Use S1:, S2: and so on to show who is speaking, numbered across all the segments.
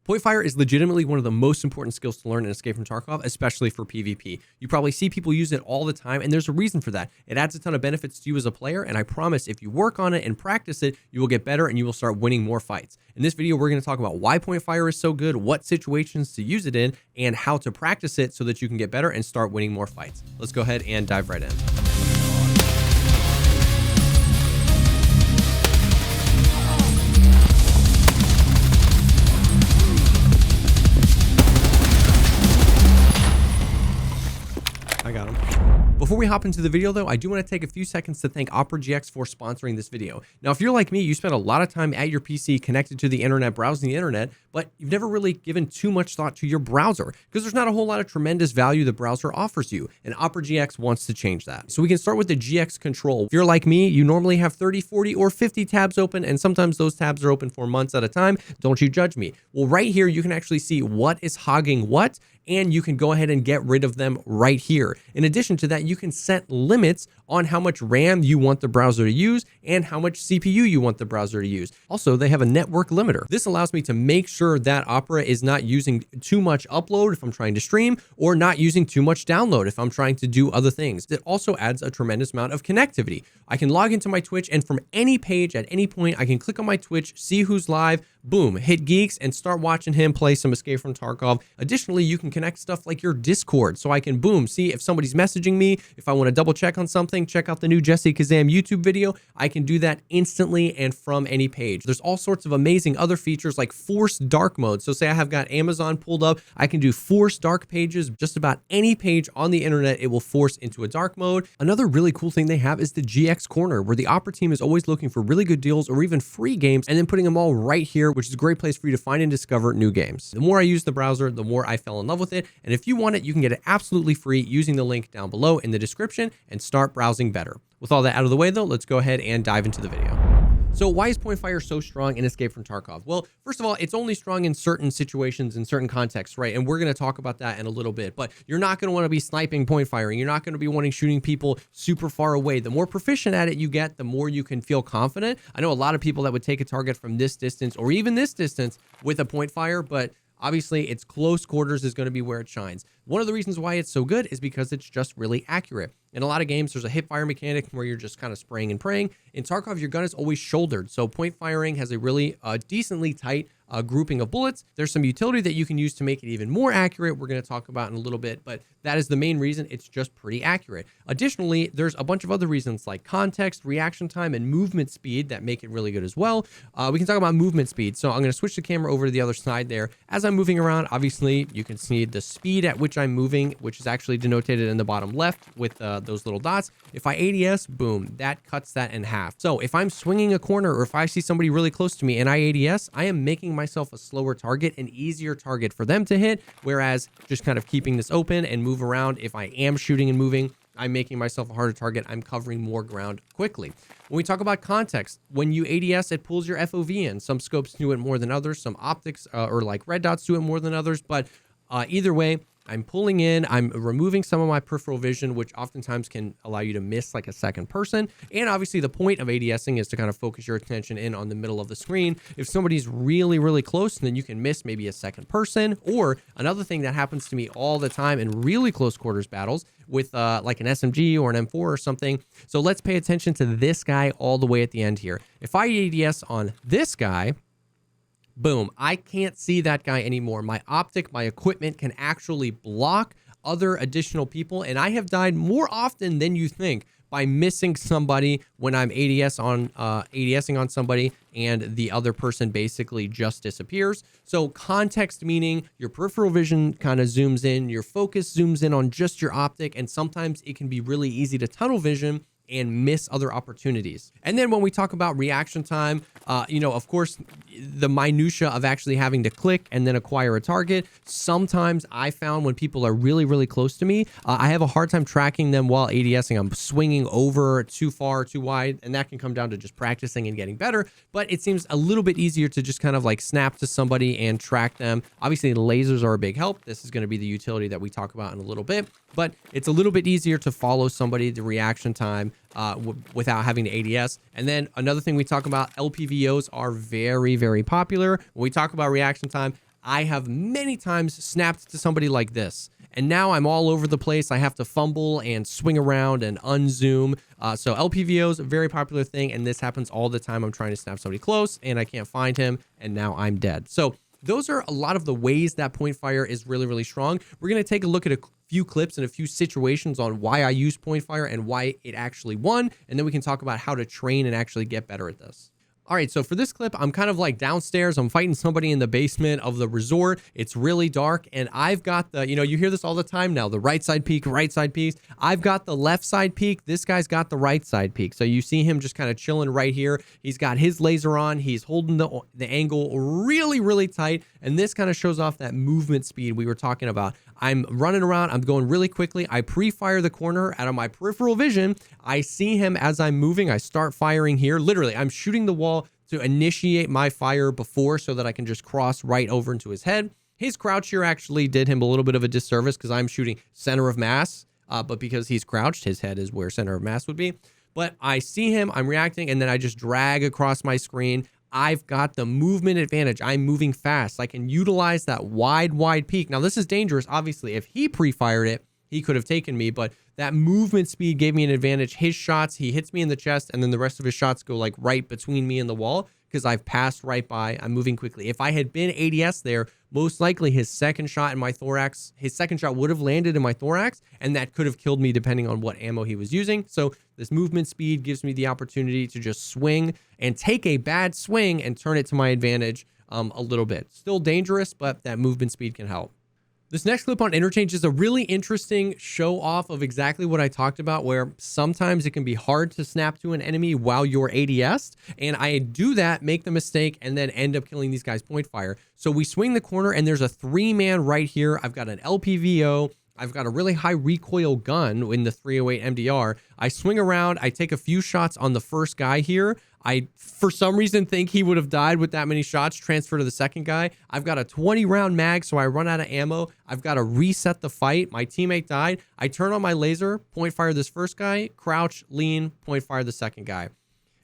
S1: Point fire is legitimately one of the most important skills to learn in Escape from Tarkov, especially for PvP. You probably see people use it all the time, and there's a reason for that. It adds a ton of benefits to you as a player, and I promise if you work on it and practice it, you will get better and you will start winning more fights. In this video, we're going to talk about why point fire is so good, what situations to use it in, and how to practice it so that you can get better and start winning more fights. Let's go ahead and dive right in. I got him. Before we hop into the video though, I do want to take a few seconds to thank Opera GX for sponsoring this video. Now, if you're like me, you spend a lot of time at your PC connected to the internet, browsing the internet, but you've never really given too much thought to your browser because there's not a whole lot of tremendous value the browser offers you, and Opera GX wants to change that. So we can start with the GX control. If you're like me, you normally have 30, 40, or 50 tabs open, and sometimes those tabs are open for months at a time. Don't you judge me. Well, right here, you can actually see what is hogging what, and you can go ahead and get rid of them right here. In addition to that, you can set limits on how much RAM you want the browser to use and how much CPU you want the browser to use. Also, they have a network limiter. This allows me to make sure that Opera is not using too much upload if I'm trying to stream, or not using too much download if I'm trying to do other things. It also adds a tremendous amount of connectivity. I can log into my Twitch, and from any page at any point, I can click on my Twitch, see who's live, boom, hit Geeks, and start watching him play some Escape from Tarkov. Additionally, you can connect stuff like your Discord, so I can, boom, see if somebody's messaging me. If I want to double check on something, check out the new JesseKazam YouTube video. I can do that instantly and from any page. There's all sorts of amazing other features like forced dark mode. So say I have got Amazon pulled up, I can do forced dark pages. Just about any page on the internet, it will force into a dark mode. Another really cool thing they have is the GX Corner, where the Opera team is always looking for really good deals or even free games, and then putting them all right here, which is a great place for you to find and discover new games. The more I use the browser, the more I fell in love with it. And if you want it, you can get it absolutely free using the link down below in the description and start browsing better. With all that out of the way though, let's go ahead and dive into the video. So why is point fire so strong in Escape from Tarkov? Well, first of all, it's only strong in certain situations, in certain contexts, right? And we're going to talk about that in a little bit, but you're not going to want to be sniping point firing. You're not going to be wanting shooting people super far away. The more proficient at it you get, the more you can feel confident. I know a lot of people that would take a target from this distance or even this distance with a point fire, but obviously, it's close quarters is going to be where it shines. One of the reasons why it's so good is because it's just really accurate. In a lot of games, there's a hip fire mechanic where you're just kind of spraying and praying. In Tarkov, your gun is always shouldered, so point firing has a really decently tight grouping of bullets. There's some utility that you can use to make it even more accurate. We're going to talk about in a little bit, but that is the main reason. It's just pretty accurate. Additionally, there's a bunch of other reasons like context, reaction time, and movement speed that make it really good as well. We can talk about movement speed. So I'm going to switch the camera over to the other side there. As I'm moving around, obviously, you can see the speed at which I'm moving, which is actually denoted in the bottom left with those little dots. If I ADS, boom, that cuts that in half. So if I'm swinging a corner or if I see somebody really close to me and I ADS, I am making myself a slower target, an easier target for them to hit, whereas just kind of keeping this open and move around, if I am shooting and moving, I'm making myself a harder target. I'm covering more ground quickly. When we talk about context, when you ADS, it pulls your FOV in. Some scopes do it more than others. Some optics or like red dots do it more than others, but either way, I'm pulling in, I'm removing some of my peripheral vision, which oftentimes can allow you to miss like a second person. And obviously the point of ADSing is to kind of focus your attention in on the middle of the screen. If somebody's really, really close, then you can miss maybe a second person. Or another thing that happens to me all the time in really close quarters battles with like an SMG or an M4 or something. So let's pay attention to this guy all the way at the end here. If I ADS on this guy, boom, I can't see that guy anymore. My optic, my equipment can actually block other additional people, and I have died more often than you think by missing somebody when I'm ADSing on somebody and the other person basically just disappears. So context meaning your peripheral vision kind of zooms in, your focus zooms in on just your optic, and sometimes it can be really easy to tunnel vision and miss other opportunities. And then when we talk about reaction time, of course, the minutia of actually having to click and then acquire a target. Sometimes I found when people are really, really close to me, I have a hard time tracking them while ADSing. I'm swinging over too far, too wide, and that can come down to just practicing and getting better. But it seems a little bit easier to just kind of like snap to somebody and track them. Obviously, the lasers are a big help. This is going to be the utility that we talk about in a little bit, but it's a little bit easier to follow somebody, the reaction time, without having to ADS. And then another thing we talk about, LPVOs are very, very popular. When we talk about reaction time, I have many times snapped to somebody like this. And now I'm all over the place. I have to fumble and swing around and unzoom. So LPVOs, a very popular thing. And this happens all the time. I'm trying to snap somebody close and I can't find him. And now I'm dead. So those are a lot of the ways that point fire is really, really strong. We're going to take a look at a few clips and a few situations on why I use point fire and why it actually won. And then we can talk about how to train and actually get better at this. All right, so for this clip, I'm kind of like downstairs. I'm fighting somebody in the basement of the resort. It's really dark, and I've got the, you hear this all the time now, the right side peek, right side peek. I've got the left side peek. This guy's got the right side peek. So you see him just kind of chilling right here. He's got his laser on. He's holding the angle really, really tight, and this kind of shows off that movement speed we were talking about. I'm running around. I'm going really quickly. I pre-fire the corner out of my peripheral vision. I see him as I'm moving. I start firing here. Literally, I'm shooting the wall to initiate my fire before so that I can just cross right over into his head. His crouch here actually did him a little bit of a disservice because I'm shooting center of mass, but because he's crouched, his head is where center of mass would be. But I see him, I'm reacting, and then I just drag across my screen. I've got the movement advantage. I'm moving fast. I can utilize that wide peak. Now, this is dangerous. Obviously, if he pre-fired it, he could have taken me, but that movement speed gave me an advantage. His shots, he hits me in the chest, and then the rest of his shots go like right between me and the wall because I've passed right by. I'm moving quickly. If I had been ADS there, most likely his second shot in my thorax, his second shot would have landed in my thorax, and that could have killed me depending on what ammo he was using. So this movement speed gives me the opportunity to just swing and take a bad swing and turn it to my advantage a little bit. Still dangerous, but that movement speed can help. This next clip on interchange is a really interesting show off of exactly what I talked about, where sometimes it can be hard to snap to an enemy while you're ADS'd. And I do that, make the mistake, and then end up killing these guys point fire. So we swing the corner and there's a 3-man right here. I've got an LPVO. I've got a really high recoil gun in the 308 MDR. I swing around. I take a few shots on the first guy here. I, for some reason, think he would have died with that many shots. Transfer to the second guy. I've got a 20-round mag, so I run out of ammo. I've got to reset the fight. My teammate died. I turn on my laser, point fire this first guy, crouch, lean, point fire the second guy.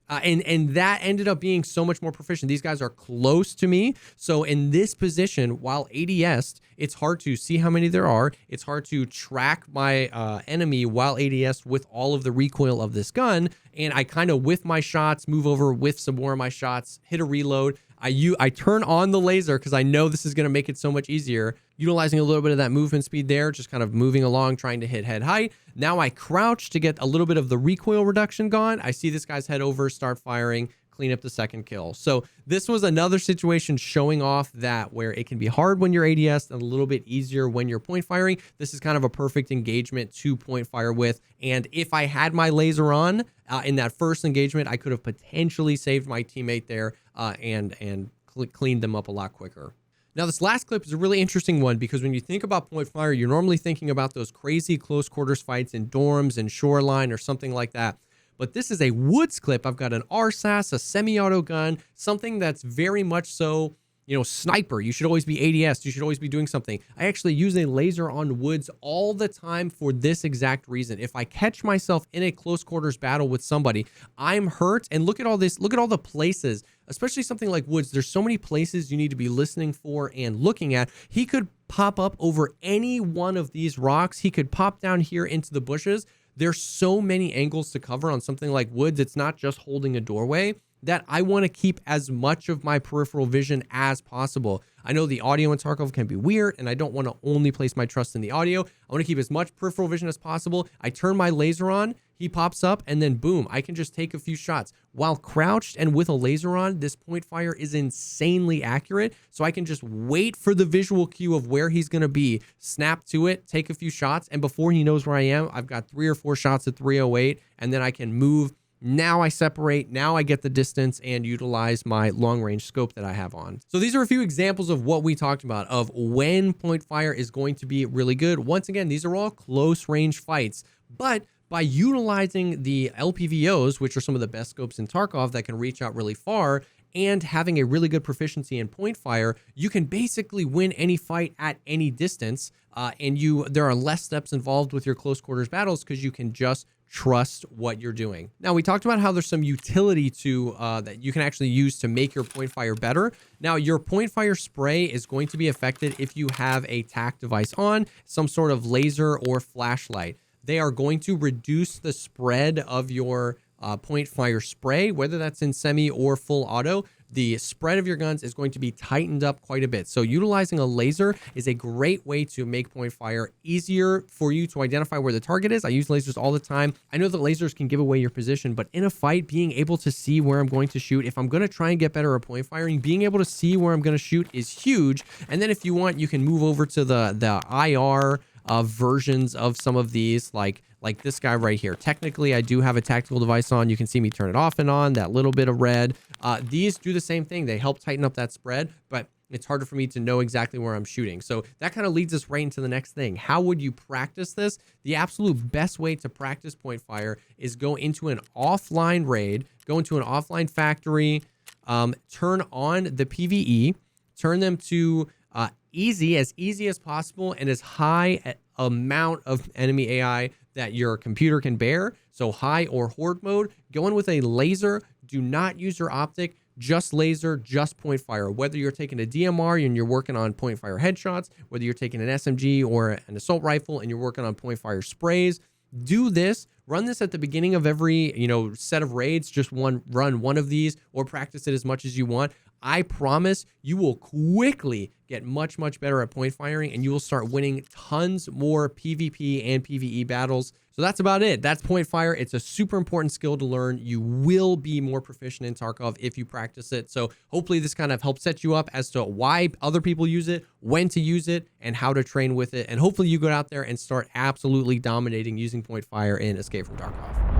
S1: And that ended up being so much more proficient. These guys are close to me. So in this position, while ADS'd, it's hard to see how many there are. It's hard to track my enemy while ADS'd with all of the recoil of this gun. And I kind of whiff my shots, move over, whiff some more of my shots, hit a reload. I turn on the laser because I know this is going to make it so much easier. Utilizing a little bit of that movement speed there, just kind of moving along, trying to hit head height. Now I crouch to get a little bit of the recoil reduction gone. I see this guy's head over, start firing, clean up the second kill. So this was another situation showing off that where it can be hard when you're ADS and a little bit easier when you're point firing. This is kind of a perfect engagement to point fire with. And if I had my laser on in that first engagement, I could have potentially saved my teammate there and cleaned them up a lot quicker. Now, this last clip is a really interesting one because when you think about point fire, you're normally thinking about those crazy close quarters fights in dorms and shoreline or something like that. But this is a woods clip. I've got an RSAS, a semi-auto gun, something that's very much so, sniper. You should always be ADS. You should always be doing something. I actually use a laser on woods all the time for this exact reason. If I catch myself in a close quarters battle with somebody, I'm hurt. And look at all this. Look at all the places, especially something like woods. There's so many places you need to be listening for and looking at. He could pop up over any one of these rocks. He could pop down here into the bushes. There's so many angles to cover on something like woods. It's not just holding a doorway, that I want to keep as much of my peripheral vision as possible. I know the audio in Tarkov can be weird, and I don't want to only place my trust in the audio. I want to keep as much peripheral vision as possible. I turn my laser on, he pops up, and then boom, I can just take a few shots. While crouched and with a laser on, this point fire is insanely accurate, so I can just wait for the visual cue of where he's going to be, snap to it, take a few shots, and before he knows where I am, I've got 3 or 4 shots at 308, and then I can move. Now I separate, now I get the distance and utilize my long range scope that I have on. So these are a few examples of what we talked about of when point fire is going to be really good. Once again, these are all close range fights, but by utilizing the LPVOs, which are some of the best scopes in Tarkov that can reach out really far, and having a really good proficiency in point fire, you can basically win any fight at any distance. And there are less steps involved with your close quarters battles because you can just trust what you're doing. Now, we talked about how there's some utility to that you can actually use to make your point fire better. Now, your point fire spray is going to be affected if you have a TAC device on, some sort of laser or flashlight. They are going to reduce the spread of your point fire spray, whether that's in semi or full auto. The spread of your guns is going to be tightened up quite a bit. So utilizing a laser is a great way to make point fire easier for you to identify where the target is. I use lasers all the time. I know that lasers can give away your position, but in a fight, being able to see where I'm going to shoot, if I'm going to try and get better at point firing, being able to see where I'm going to shoot is huge. And then if you want, you can move over to the IR versions of some of these, like this guy right here. Technically, I do have a tactical device on. You can see me turn it off and on, that little bit of red. These do the same thing. They help tighten up that spread, but it's harder for me to know exactly where I'm shooting. So that kind of leads us right into the next thing. How would you practice this? The absolute best way to practice point fire is go into an offline raid, go into an offline factory, turn on the PvE, turn them to as easy as possible, and as high amount of enemy AI that your computer can bear. So high or horde mode. Go in with a laser. Do not use your optic. Just laser, just point fire. Whether you're taking a DMR and you're working on point fire headshots, whether you're taking an SMG or an assault rifle and you're working on point fire sprays, do this. Run this at the beginning of every, set of raids. Just run one of these, or practice it as much as you want. I promise you will quickly get much, much better at point firing, and you will start winning tons more PvP and PvE battles. So that's about it. That's point fire. It's a super important skill to learn. You will be more proficient in Tarkov if you practice it. So hopefully this kind of helps set you up as to why other people use it, when to use it, and how to train with it. And hopefully you go out there and start absolutely dominating using point fire in Escape from Tarkov.